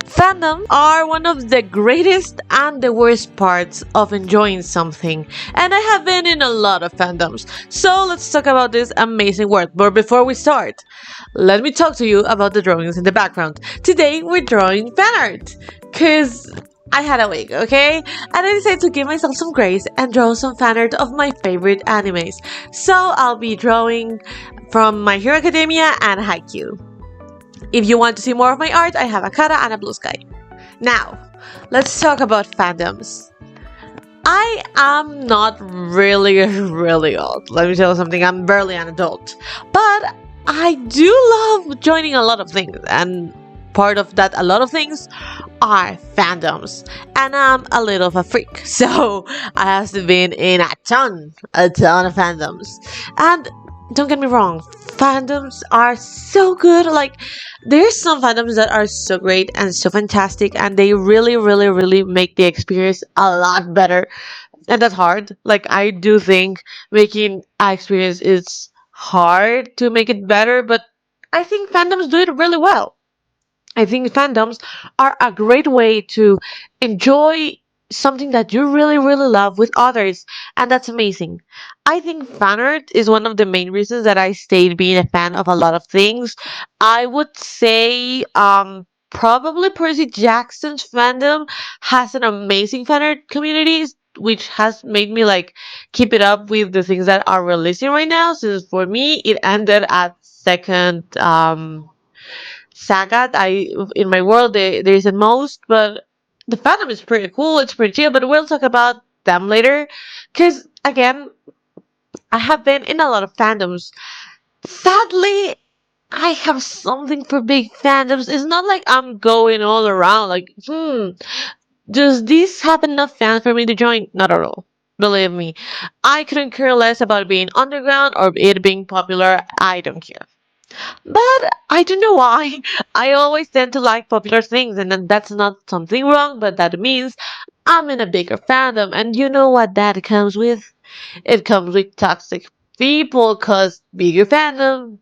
Fandoms are one of the greatest and the worst parts of enjoying something, and I have been in a lot of fandoms, so let's talk about this amazing world. But before we start, let me talk to you about the drawings in the background. Today we're drawing fan art, cause I had a week, okay? And I decided to give myself some grace and draw some fan art of my favorite animes. So I'll be drawing from My Hero Academia and Haikyuu. If you want to see more of my art, I have a Kara and a Blue Sky. Now, let's talk about fandoms. I am not really old. Let me tell you something, I'm barely an adult. But I do love joining a lot of things, and part of that, a lot of things, are fandoms. And I'm a little of a freak, so I have been in a ton of fandoms. And don't get me wrong, fandoms are so good. Like, there's some fandoms that are so great and so fantastic, and they really make the experience a lot better. And that's hard. Like, I do think making an experience is hard to make it better, but I think fandoms do it really well. I think fandoms are a great way to enjoy something that you really love with others, and that's amazing. I think fan art is one of the main reasons that I stayed being a fan of a lot of things. I would say probably Percy Jackson's fandom has an amazing fan art community, which has made me like keep it up with the things that are releasing right now, since for me it ended at second saga. I in my world there isn't most, but the fandom is pretty cool. It's pretty chill, but we'll talk about them later. Cause again, I have been in a lot of fandoms. Sadly, I have something for big fandoms. It's not like I'm going all around like, does this have enough fans for me to join? Not at all. Believe me, I couldn't care less about being underground or it being popular. I don't care. But I don't know why. I always tend to like popular things, and then that's not something wrong, but that means I'm in a bigger fandom. And you know what that comes with? It comes with toxic people, cause bigger fandom,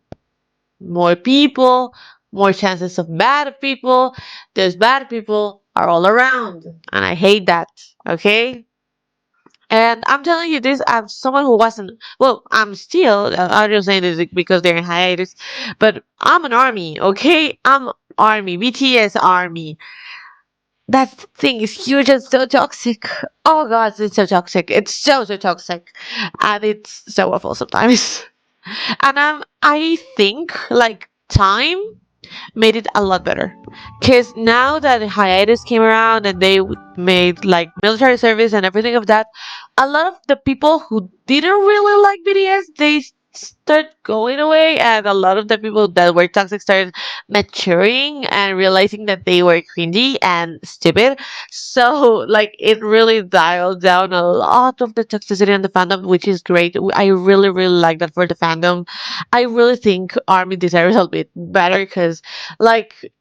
more people, more chances of bad people. Those bad people are all around, and I hate that. Okay? And I'm telling you this as someone who wasn't, well, I'm still, I'm just saying this because they're in hiatus, but I'm an army, okay? I'm army, BTS army. That thing is huge and so toxic. Oh god, it's so toxic. It's so toxic. And it's so awful sometimes. And I think, like, time made it a lot better. Because now that hiatus came around and they made like military service and everything of that, a lot of the people who didn't really like BTS, they start going away, and a lot of the people that were toxic started maturing and realizing that they were cringy and stupid. So like it really dialed down a lot of the toxicity in the fandom, which is great. I really like that for the fandom. I really think Army deserves a bit better because like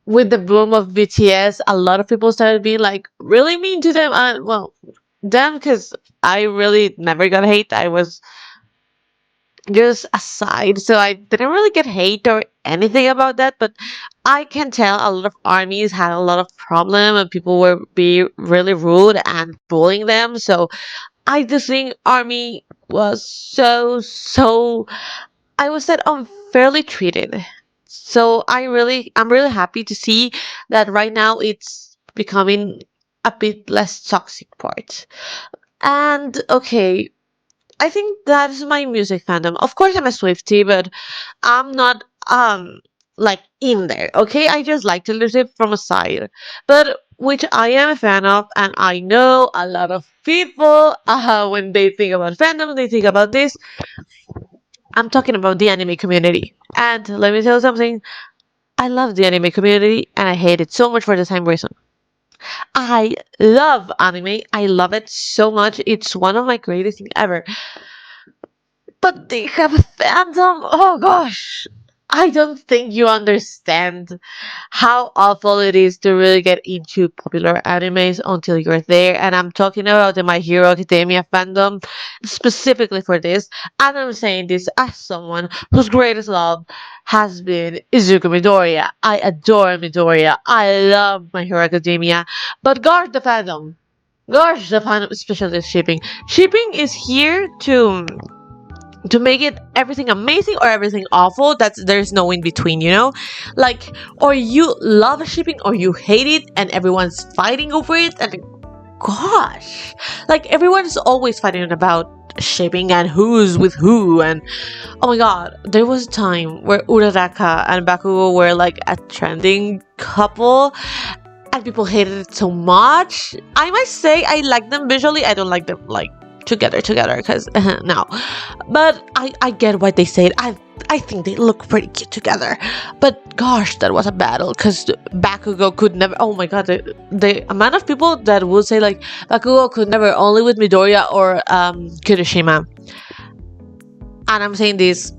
with the boom of BTS, a lot of people started being like really mean to them. Well, them because I really never got hate. I was just aside, so I didn't really get hate or anything about that. But I can tell a lot of armies had a lot of problem and people were be really rude and bullying them. So I just think army was so I was that unfairly treated. So I'm really happy to see that right now it's becoming a bit less toxic part. And okay, I think that is my music fandom. Of course, I'm a Swiftie, but I'm not like in there. Okay, I just like to listen from a side, but which I am a fan of, and I know a lot of people when they think about fandom, they think about this. I'm talking about the anime community. And let me tell you something. I love the anime community and I hate it so much for the same reason. I love anime. I love it so much. It's one of my greatest things ever. But they have a fandom. Oh gosh. I don't think you understand how awful it is to really get into popular animes until you're there. And I'm talking about the My Hero Academia fandom specifically for this. And I'm saying this as someone whose greatest love has been Izuku Midoriya. I adore Midoriya. I love My Hero Academia. But gosh, the fandom. Gosh, the fandom, especially shipping. Shipping is here to make it everything amazing or everything awful. That's there's no in between, you know, like, or you love shipping or you hate it and everyone's fighting over it. And gosh, like everyone's always fighting about shipping and who's with who. And oh my god, there was a time where Uraraka and Bakugo were like a trending couple and people hated it so much. I must say I like them visually. I don't like them like together because no, but I get why they say it. I think they look pretty cute together, but gosh, that was a battle because Bakugo could never. Oh my god, the amount of people that would say like Bakugo could never only with Midoriya or Kirishima. And I'm saying this,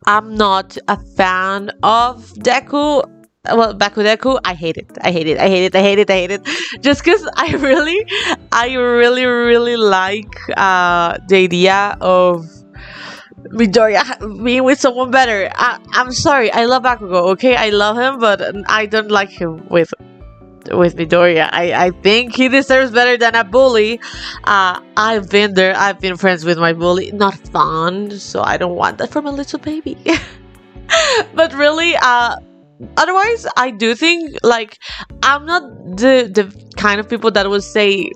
I'm not a fan of Deku. Well, Baku Deku, I hate it. I hate it. I hate it. I hate it. I hate it. Just because I really like the idea of Midoriya being with someone better. I'm sorry. I love Bakugo. Okay, I love him, but I don't like him with Midoriya. I think he deserves better than a bully. I've been there. I've been friends with my bully. Not fun. So I don't want that from a little baby. But really, otherwise, I do think like I'm not the kind of people that would say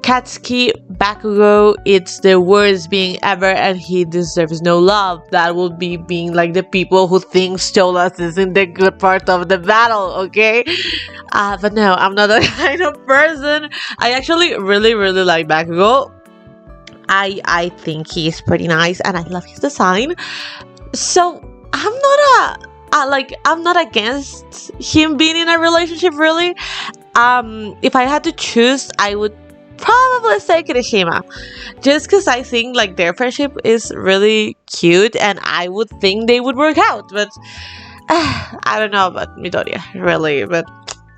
Katsuki Bakugo it's the worst being ever and he deserves no love. That would be being like the people who think Stolas is in the good part of the battle, okay? But no, I'm not that kind of person. I actually really like Bakugo. I think he's pretty nice and I love his design. So I'm not I'm not against him being in a relationship really. If I had to choose, I would probably say Kirishima. Just because I think like their friendship is really cute and I would think they would work out. But I don't know about Midoriya really, but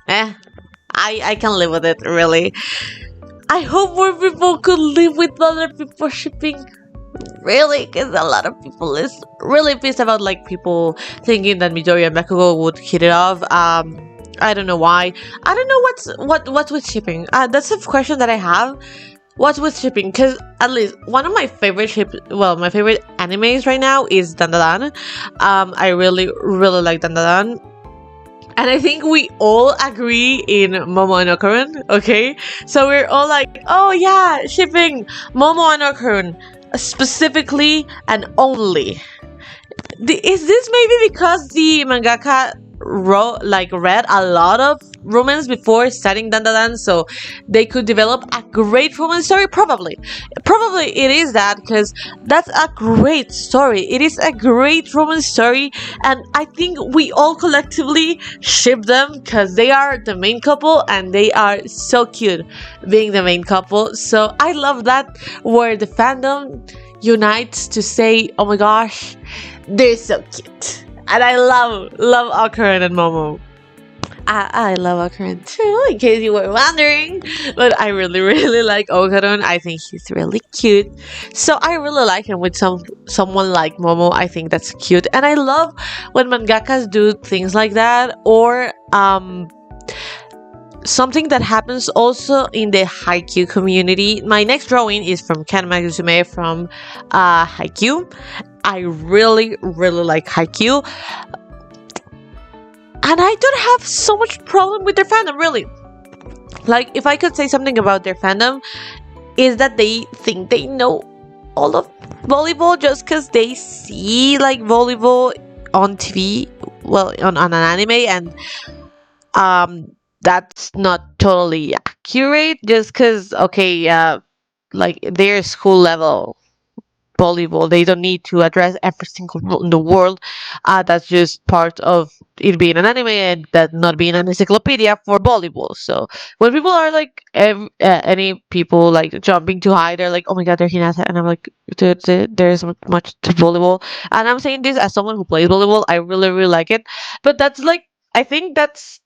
I can live with it really. I hope more people could live with other people shipping. Really, because a lot of people is really pissed about like people thinking that Midori and Bakugo would hit it off. I don't know why. I don't know what's with shipping. That's a question that I have. What's with shipping? Because at least one of my favorite my favorite animes right now is Dandadan. I really like Dandadan. And I think we all agree in Momo and Okarun, okay? So we're all like, oh yeah, shipping Momo and Okarun specifically and only. Is this maybe because the mangaka read a lot of romance before starting Dandadan, so they could develop a great romance story? Probably it is that, because that's a great story. It is a great romance story, and I think we all collectively ship them because they are the main couple and they are so cute being the main couple. So I love that, where the fandom unites to say, oh my gosh, they're so cute. And I love Okarun and Momo. I love Okarun too, in case you were wondering. But I really like Okarun. I think he's really cute. So I really like him with someone like Momo. I think that's cute. And I love when mangakas do things like that. Or something that happens also in the Haikyuu community. My next drawing is from Ken Magazume from Haikyuu. I really like Haikyuu. And I don't have so much problem with their fandom, really. Like, if I could say something about their fandom, is that they think they know all of volleyball just because they see, like, volleyball on TV, well, on an anime, and that's not totally accurate, just because, okay, like, their school level volleyball. They don't need to address every single rule in the world. That's just part of it being an anime and that not being an encyclopedia for volleyball. So when people are like, any people like jumping too high, they're like, oh my god, they're Hinata. And I'm like, dude, there's much to volleyball. And I'm saying this as someone who plays volleyball. I really, really like it. But that's like, I think that's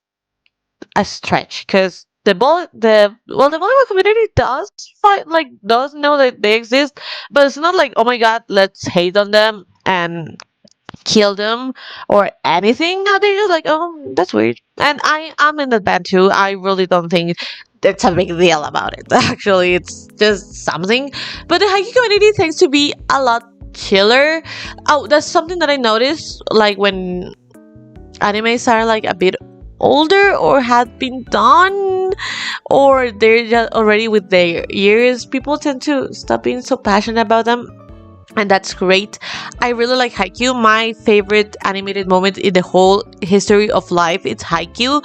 a stretch because the volleyball community does fight, like does know that they exist, but it's not like, oh my god, let's hate on them and kill them or anything. No, they're just like, oh, that's weird. And I'm in that band too. I really don't think it's a big deal about it. Actually, it's just something. But the hiking community tends to be a lot chiller. Oh, that's something that I noticed. Like when animes are like a bit older or had been done or they're just already with their years, people tend to stop being so passionate about them, and that's great. I really like Haikyuu. My favorite animated moment in the whole history of life, it's Haikyuu.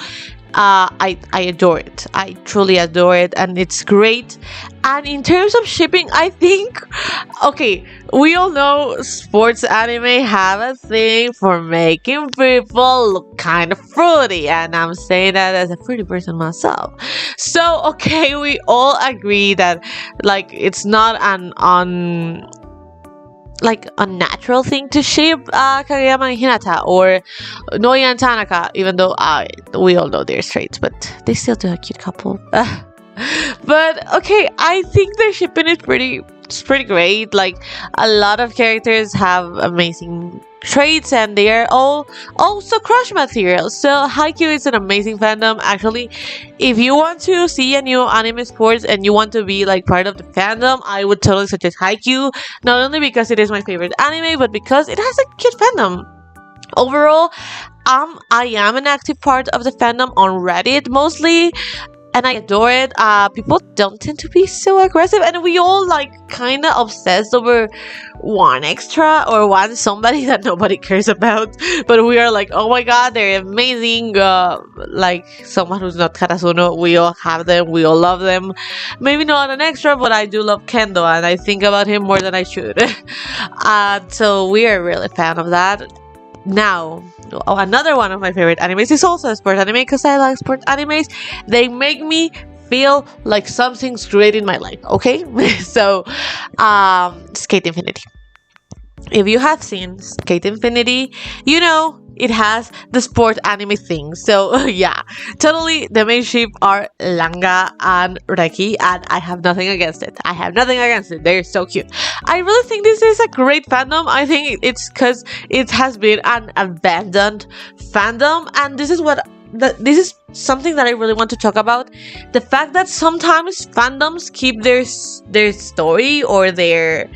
I adore it. I truly adore it, and it's great. And in terms of shipping, I think, okay, we all know sports anime have a thing for making people look kind of fruity, and I'm saying that as a fruity person myself. So, okay, we all agree that like it's not an like a natural thing to ship Kageyama and Hinata or Noya and Tanaka, even though we all know they're straight, but they still do a cute couple. But okay, I think the shipping is pretty great. Like a lot of characters have amazing traits and they are all also crush material. So Haikyuu is an amazing fandom. Actually, if you want to see a new anime sports and you want to be like part of the fandom, I would totally suggest Haikyuu. Not only because it is my favorite anime, but because it has a cute fandom. Overall, I am an active part of the fandom on Reddit mostly, and I adore it. People don't tend to be so aggressive, and we all like kind of obsessed over one extra or one somebody that nobody cares about. But we are like, oh my god, they're amazing. Like someone who's not Karasuno, we all have them, we all love them. Maybe not an extra, but I do love Kendo, and I think about him more than I should. So we are really fan of that. Now, another one of my favorite animes is also a sport anime because I like sport animes. They make me feel like something's great in my life, okay? So, Skate Infinity. If you have seen Skate Infinity, you know it has the sport anime thing. So yeah, totally the main ship are Langa and Reki, and I have nothing against it. I have nothing against it. They're so cute. I really think this is a great fandom. I think it's because it has been an abandoned fandom, and this is something that I really want to talk about. The fact that sometimes fandoms keep their story or their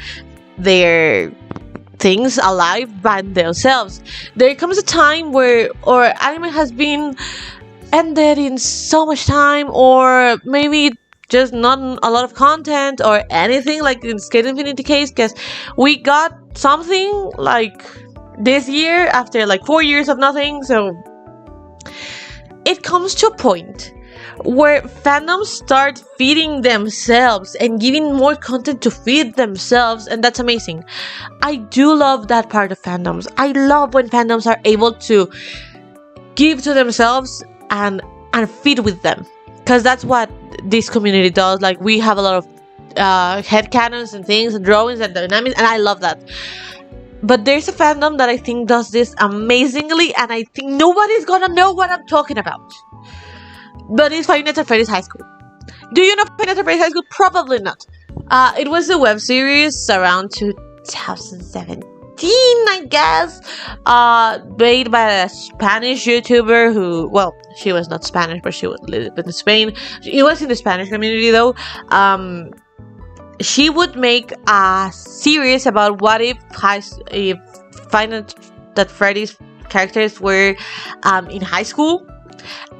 things alive by themselves. There comes a time where or anime has been ended in so much time, or maybe just not a lot of content or anything, like in Skate Infinity case, because we got something like this year after like 4 years of nothing. So it comes to a point where fandoms start feeding themselves and giving more content to feed themselves, and that's amazing. I do love that part of fandoms. I love when fandoms are able to give to themselves and feed with them, because that's what this community does. Like we have a lot of headcanons and things and drawings and dynamics, and I love that. But there's a fandom that I think does this amazingly, and I think nobody's gonna know what I'm talking about. But it's Five Nights at Freddy's High School. Do you know Five Nights at Freddy's High School? Probably not. It was a web series around 2017, I guess. Made by a Spanish YouTuber who, well, she was not Spanish, but she lived in Spain. It was in the Spanish community though. She would make a series about what if Five Nights at Freddy's characters were in high school.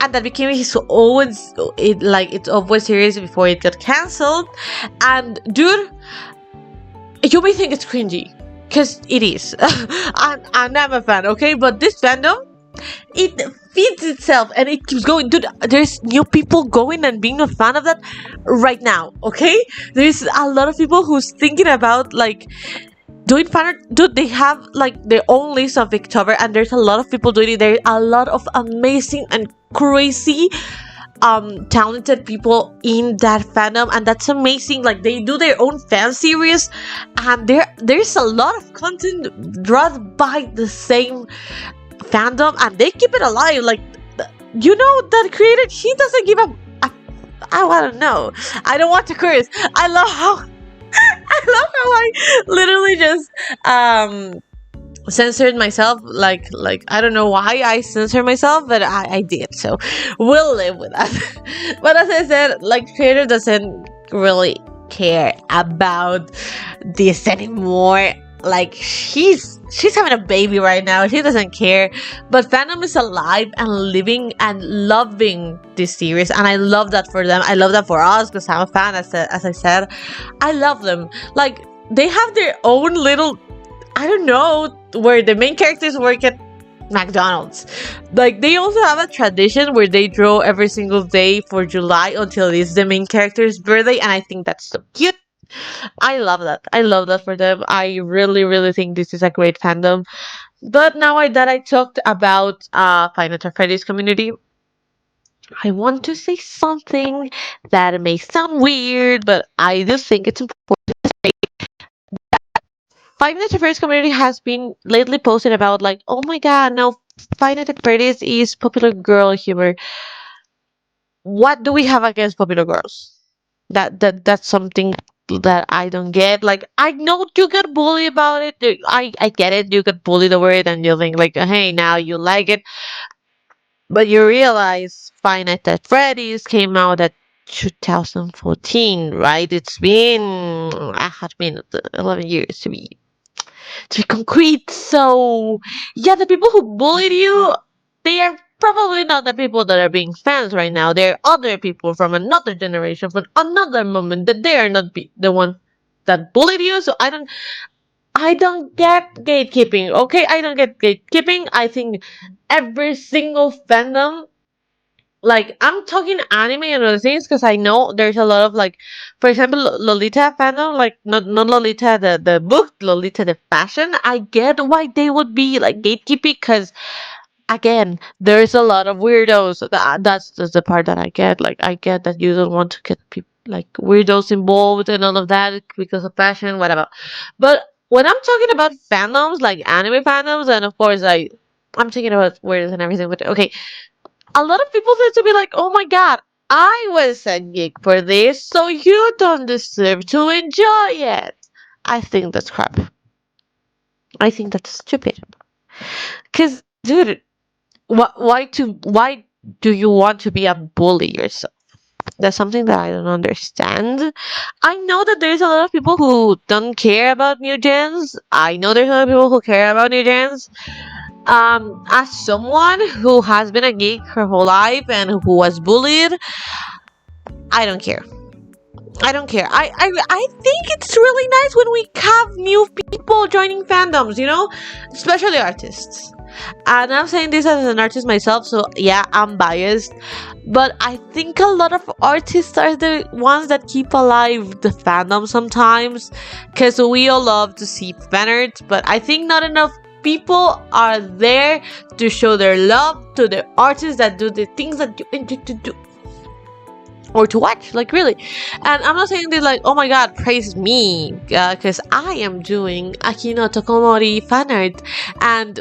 And that became his own its own series before it got cancelled. And dude, you may think it's cringy, because it is. and I'm a fan, okay? But this fandom, it feeds itself and it keeps going. Dude, there's new people going and being a fan of that right now, okay? There's a lot of people who's thinking about like doing fan art, dude. They have like their own list of Inktober, and there's a lot of people doing it. There are a lot of amazing and crazy talented people in that fandom, and that's amazing. Like they do their own fan series, and there's a lot of content drawn by the same fandom, and they keep it alive. Like, that creator, he doesn't give a I don't know. I don't want to curse. I love how I literally just censored myself. Like I don't know why I censored myself, but I did. So we'll live with that. But as I said, like, creator doesn't really care about this anymore. Like, she's having a baby right now. She doesn't care. But fandom is alive and living and loving this series, and I love that for them. I love that for us because I'm a fan. As I said, I love them. Like, they have their own little, I don't know, where the main characters work at McDonald's. Like, they also have a tradition where they draw every single day for July until it's the main character's birthday, and I think that's so cute. I love that. I love that for them. I really, really think this is a great fandom. But now that I talked about Five Nights at Freddy's community, I want to say something that may sound weird, but I do think it's important. Five Nights at Freddy's community has been lately posted about, like, oh my god, now Five Nights at Freddy's is popular girl humor. What do we have against popular girls? That's something that I don't get. Like, I know you get bullied about it. I get it. You get bullied over it, and you think like, hey, now you like it, but you realize Five Nights at Freddy's came out at 2014, right? It's been, I had been 11 years to be concrete. So yeah, the people who bullied you, they are probably not the people that are being fans right now. They're other people from another generation, from another moment, that they are not the one that bullied you. So I don't get gatekeeping. Okay, I don't get gatekeeping. I think every single fandom, like, I'm talking anime and other things because I know there's a lot of, like, for example, Lolita fandom, like, not Lolita the book, Lolita the fashion. I get why they would be like gatekeeping because, again, there's a lot of weirdos. That's the part that I get. Like, I get that you don't want to get people like weirdos involved and all of that because of fashion, whatever. But when I'm talking about fandoms, like anime fandoms, and of course I'm talking about weirdos and everything. But okay, a lot of people tend to be like, oh my god, I was a geek for this, so you don't deserve to enjoy it. I think that's crap. I think that's stupid. Cause, dude, why do you want to be a bully yourself? That's something that I don't understand. I know that there's a lot of people who don't care about new gens. I know there's a lot of people who care about new gens. As someone who has been a geek her whole life and who was bullied, I don't care. I don't care. I think it's really nice when we have new people joining fandoms, especially artists. And I'm saying this as an artist myself, so yeah, I'm biased. But I think a lot of artists are the ones that keep alive the fandom sometimes. Because we all love to see fan art, but I think not enough people are there to show their love to the artists that do the things that you enjoy to do. Or to watch, like, really. And I'm not saying this like, oh my god, praise me, because I am doing Akino Tokomori fan art. And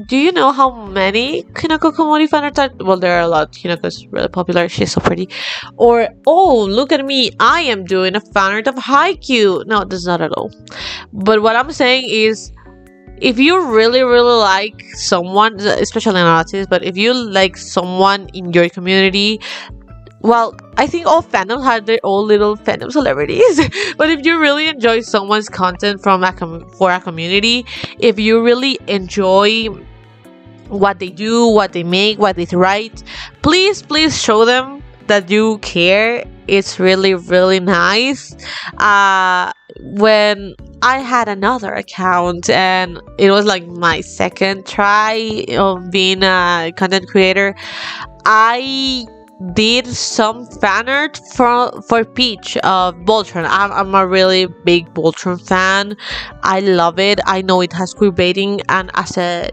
do you know how many Hinako Komori fan art are? Well, there are a lot. Hinako's really popular. She's so pretty. Or, oh, look at me, I am doing a fan art of Haikyuu. No, that's not at all. But what I'm saying is, if you really, really like someone, especially an artist, but if you like someone in your community, well, I think all fandoms have their own little fandom celebrities. But if you really enjoy someone's content for a community, if you really enjoy what they do, what they make, what they write, please show them that you care. It's really, really nice. When I had another account and it was like my second try of being a content creator, I did some fan art for Peach of Voltron. I'm a really big Voltron fan. I love it. I know it has queer baiting, and as a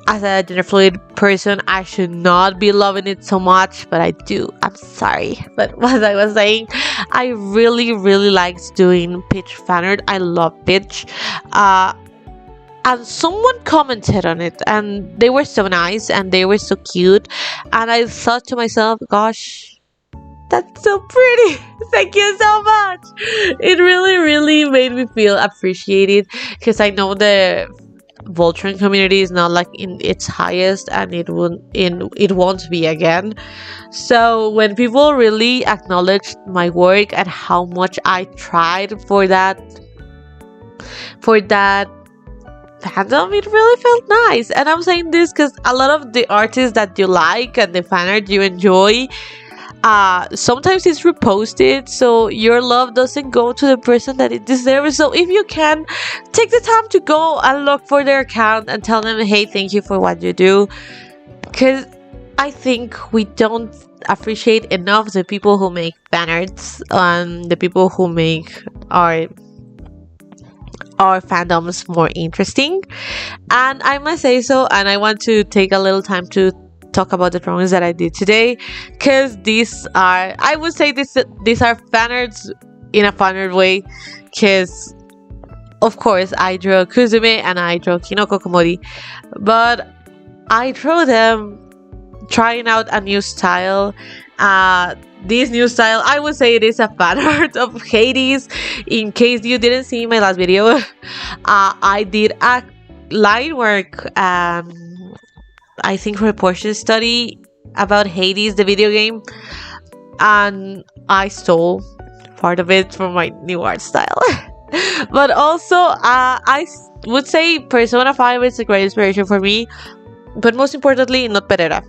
gender fluid person, I should not be loving it so much, but I do. I'm sorry. But as I was saying, I really, really liked doing Peach fan art. I love Peach. And someone commented on it, and they were so nice and they were so cute. And I thought to myself, gosh, that's so pretty. Thank you so much. It really, really made me feel appreciated, because I know the Voltron community is not like in its highest, and it won't be again. So when people really acknowledged my work and how much I tried for that fandom, it really felt nice. And I'm saying this because a lot of the artists that you like and the fan art you enjoy, sometimes it's reposted, so your love doesn't go to the person that it deserves. So if you can, take the time to go and look for their account and tell them, hey, thank you for what you do, because I think we don't appreciate enough the people who make fan arts and the people who make our fandoms more interesting. And I must say so, and I want to take a little time to talk about the drawings that I did today, because I would say these are fan arts in a fan art way, because of course I drew Kuzume and I drew Kinoko Komori, but I drew them trying out a new style. This new style, I would say it is a fan art of Hades. In case you didn't see my last video, I did a line work, I think for a portrait study about Hades, the video game, and I stole part of it from my new art style. But also, I would say Persona 5 is a great inspiration for me, but most importantly, Not Pereira.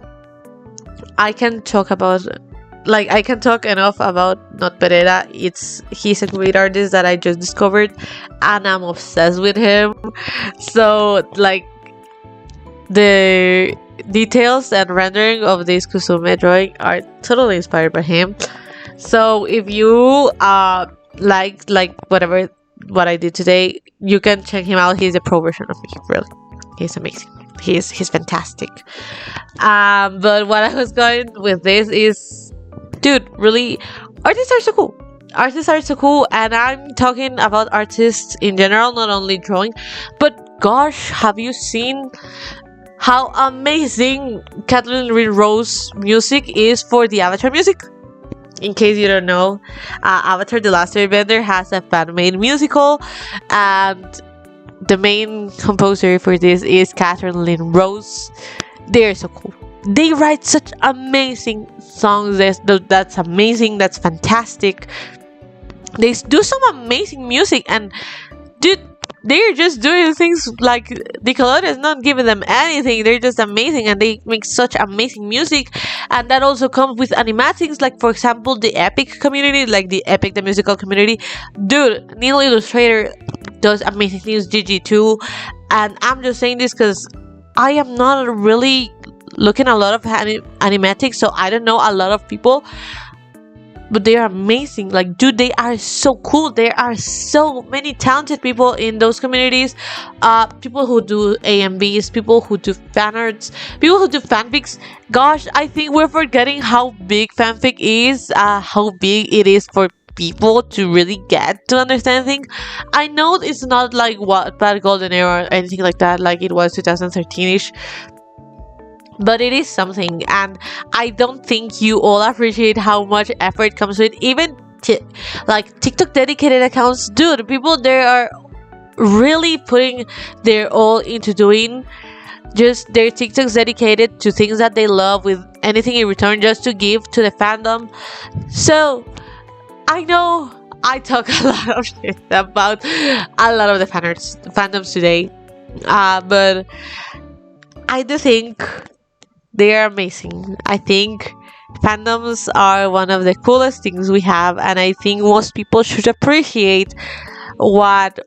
I can talk enough about Not Pereira. He's a great artist that I just discovered, and I'm obsessed with him. So, like, the details and rendering of this Kusume drawing are totally inspired by him. So if you like what I did today, you can check him out. He's a pro version of me. Really, he's amazing. He's fantastic. But what I was going with this is, dude, really, artists are so cool. Artists are so cool, and I'm talking about artists in general, not only drawing. But gosh, have you seen how amazing Kathleen Rose music is for the Avatar music? In case you don't know, Avatar: The Last Airbender has a fan-made musical, and the main composer for this is Kathleen Rose. They're so cool. They write such amazing songs. That's amazing. That's fantastic. They do some amazing music, and dude, they're just doing things like Nickelodeon is not giving them anything. They're just amazing, and they make such amazing music. And that also comes with animatics, like for example the Epic community, like the Epic the musical community. Dude, Neil Illustrator does amazing things, Gigi too. And I'm just saying this because I am not really looking at a lot of animatics, so I don't know a lot of people, but they are amazing. Like, dude, they are so cool. There are so many talented people in those communities. People who do AMVs, people who do fan arts, people who do fanfics. Gosh, I think we're forgetting how big fanfic is, how big it is for people to really get to understand things. I know it's not like Wattpad Golden Era or anything like that, like it was 2013-ish. But it is something, and I don't think you all appreciate how much effort comes with even like TikTok dedicated accounts. Dude, people there are really putting their all into doing just their TikToks dedicated to things that they love, with anything in return just to give to the fandom. So I know I talk a lot of shit about a lot of the fandoms today, but I do think they are amazing. I think fandoms are one of the coolest things we have, and I think most people should appreciate what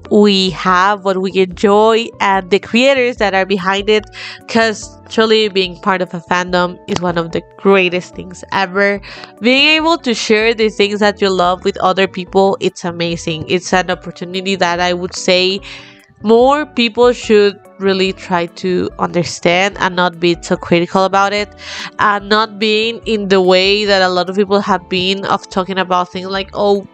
we have, what we enjoy, and the creators that are behind it. Because truly, being part of a fandom is one of the greatest things ever. Being able to share the things that you love with other people, it's amazing. It's an opportunity that I would say more people should really try to understand and not be so critical about it, and not being in the way that a lot of people have been of talking about things like, oh,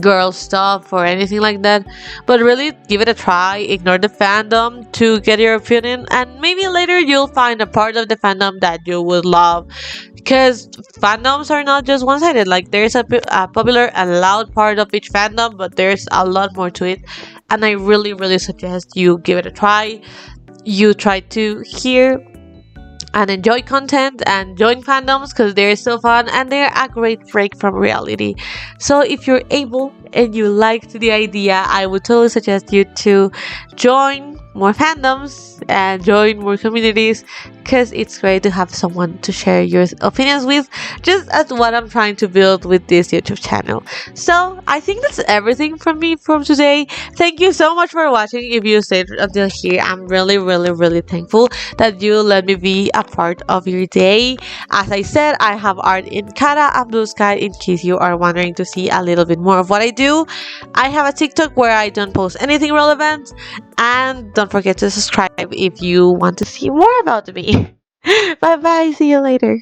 girl stuff or anything like that, but really give it a try. Ignore the fandom to get your opinion, and maybe later you'll find a part of the fandom that you would love, because fandoms are not just one-sided. Like, there's a popular and loud part of each fandom, but there's a lot more to it, and I really suggest you give it a try. You try to hear and enjoy content and join fandoms, because they're so fun and they're a great break from reality. So if you're able and you liked the idea, I would totally suggest you to join more fandoms and join more communities, because it's great to have someone to share your opinions with, just as what I'm trying to build with this YouTube channel. So I think that's everything from me from today. Thank you so much for watching. If you stayed until here, I'm really thankful that you let me be a part of your day. As I said, I have art in Kara and Blue Sky in case you are wondering to see a little bit more of what I do. I have a TikTok where I don't post anything relevant, and don't forget to subscribe if you want to see more about me. Bye bye, see you later.